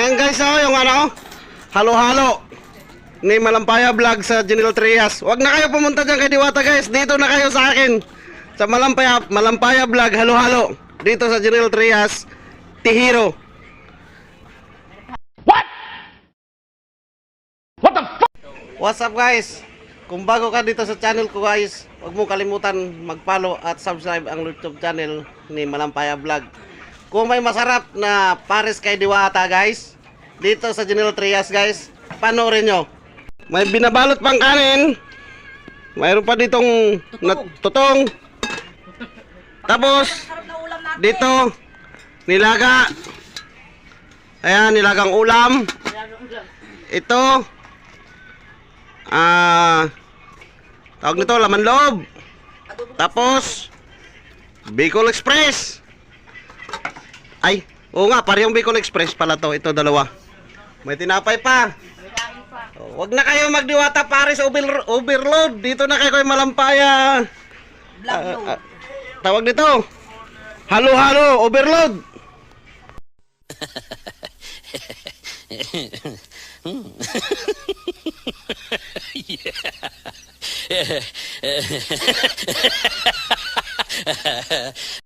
Ayan guys, oh, yung ano, halo-halo ni Malampaya Vlog sa General Trias. Huwag na kayo pumunta dyan kay Diwata guys. Dito na kayo sa akin. Sa Malampaya Vlog, halo-halo. Dito sa General Trias, Tihiro. What the fuck? What's up guys? Kung bago ka dito sa channel ko guys, huwag mo kalimutan mag-follow at subscribe ang YouTube channel ni Malampaya Vlog. Kung may masarap na pares kay Diwata guys, dito sa General Trias guys, panoorin nyo. May binabalot pang kanin. Mayroon pa ditong tutong. Tapos dito nilaga. Ayan, nilagang ulam. Ito tawag nito laman loob. Tapos Bicol Express. Ay, oo nga, parehong Bicol Express pala to. Ito dalawa. May tinapay pa. Huwag na kayo magdiwata pares overload. Dito na kayo kay Malampaya. Tawag nito halo-halo overload. Yeah.